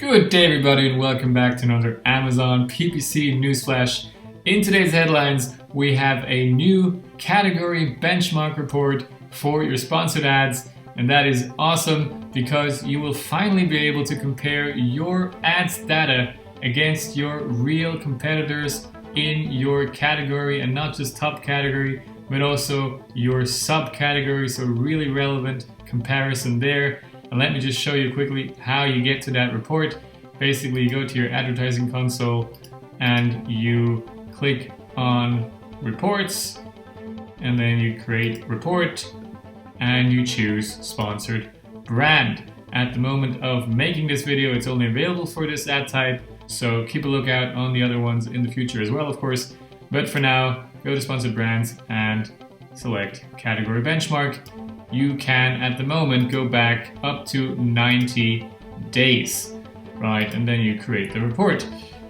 Good day everybody and welcome back to another Amazon PPC Newsflash. In today's headlines, we have a new category benchmark report for your sponsored ads, and that is awesome because you will finally be able to compare your ads data against your real competitors in your category, and not just top category, but also your subcategory, so really relevant comparison there. And let me just show you quickly how you get to that report. Basically, you go to your advertising console and you click on reports, and then you create report and you choose sponsored brand. At the moment of making this video, it's only available for this ad type, so keep a lookout on the other ones in the future as well, of course. But for now, go to sponsored brands and select category benchmark. You can at the moment go back up to 90 days, right? And then you create the report.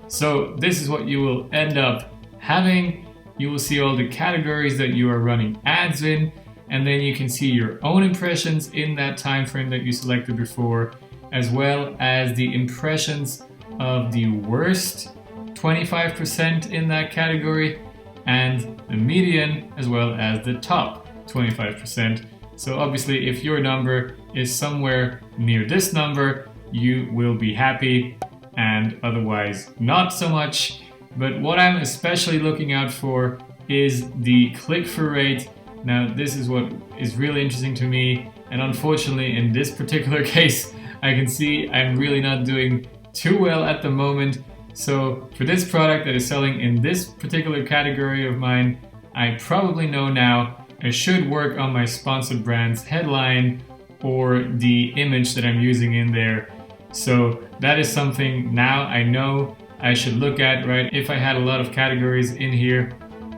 So this is what you will end up having. You will see all the categories that you are running ads in, and then you can see your own impressions in that time frame that you selected before, as well as the impressions of the worst 25% in that category, and the median, as well as the top 25%. So obviously, if your number is somewhere near this number, you will be happy, and otherwise not so much. But what I'm especially looking out for is the click-through rate. Now, this is what is really interesting to me, and unfortunately in this particular case, I can see I'm really not doing too well at the moment. So for this product that is selling in this particular category of mine, I probably know now I should work on my sponsored brands headline or the image that I'm using in there. So that is something now I know I should look at, right? If I had a lot of categories in here,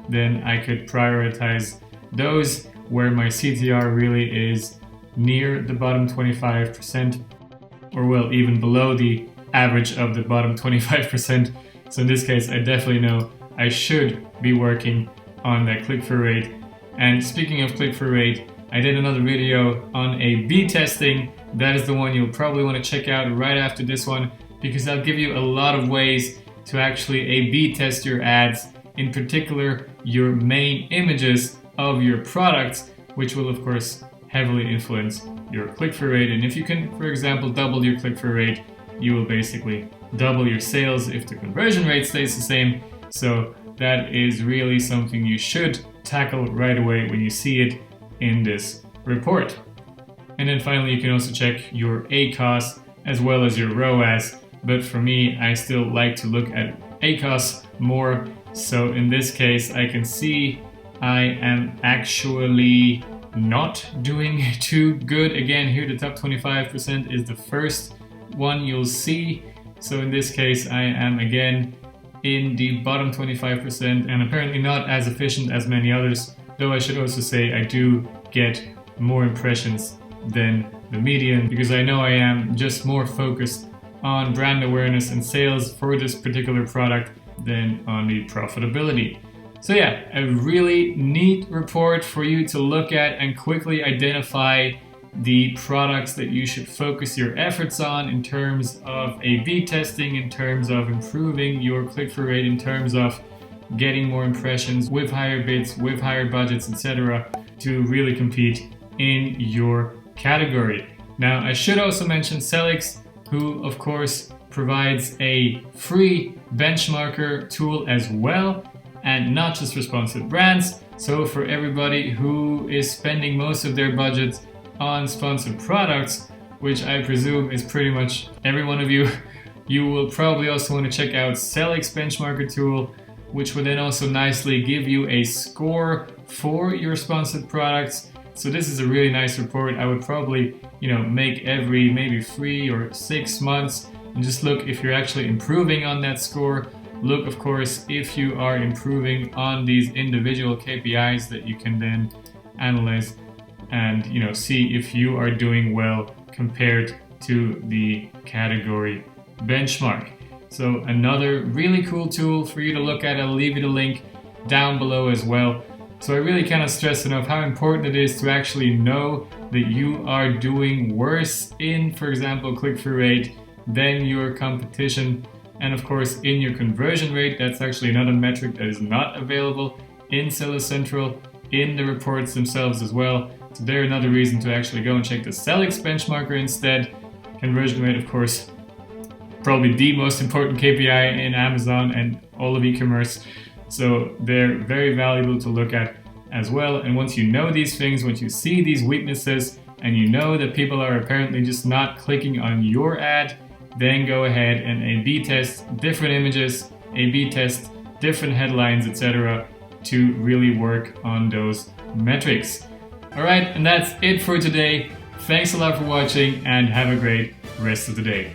then I could prioritize those where my CTR really is near the bottom 25%, or well, even below the average of the bottom 25%. So in this case, I definitely know I should be working on that click-through rate. And speaking of click-through rate, I did another video on A/B testing. That is the one you'll probably want to check out right after this one, because I'll give you a lot of ways to actually A/B test your ads, in particular your main images of your products, which will of course heavily influence your click-through rate. And if you can, for example, double your click-through rate, you will basically double your sales if the conversion rate stays the same. So that is really something you should tackle right away when you see it in this report. And then finally, you can also check your ACOS as well as your ROAS. But for me, I still like to look at ACOS more. So in this case, I can see I am actually not doing too good. Again, here the top 25% is the first one you'll see. So in this case, I am again in the bottom 25% and apparently not as efficient as many others, though I should also say I do get more impressions than the median, because I know I am just more focused on brand awareness and sales for this particular product than on the profitability. So yeah, a really neat report for you to look at and quickly identify the products that you should focus your efforts on in terms of A/B testing, in terms of improving your click-through rate, in terms of getting more impressions with higher bids, with higher budgets, etc., to really compete in your category. Now, I should also mention Sellics, who of course provides a free benchmarker tool as well, and not just for sponsored brands. So for everybody who is spending most of their budget on sponsored products, which I presume is pretty much every one of you, you will probably also want to check out Sellics Benchmarker tool, which will then also nicely give you a score for your sponsored products. So this is a really nice report. I would probably, make every maybe 3 or 6 months and just look if you're actually improving on that score. Look, of course, if you are improving on these individual KPIs that you can then analyze and see if you are doing well compared to the category benchmark. So another really cool tool for you to look at. I'll leave you the link down below as well. So I really cannot stress enough how important it is to actually know that you are doing worse in, for example, click-through rate than your competition. And of course, in your conversion rate, that's actually another metric that is not available in Sellics Central in the reports themselves as well. So they're another reason to actually go and check the Sellics Benchmarker instead. Conversion rate, of course, probably the most important KPI in Amazon and all of e-commerce. So they're very valuable to look at as well. And once you know these things, once you see these weaknesses, and you know that people are apparently just not clicking on your ad, then go ahead and A/B test different images, A/B test different headlines, etc. to really work on those metrics. Alright, and that's it for today. Thanks a lot for watching and have a great rest of the day.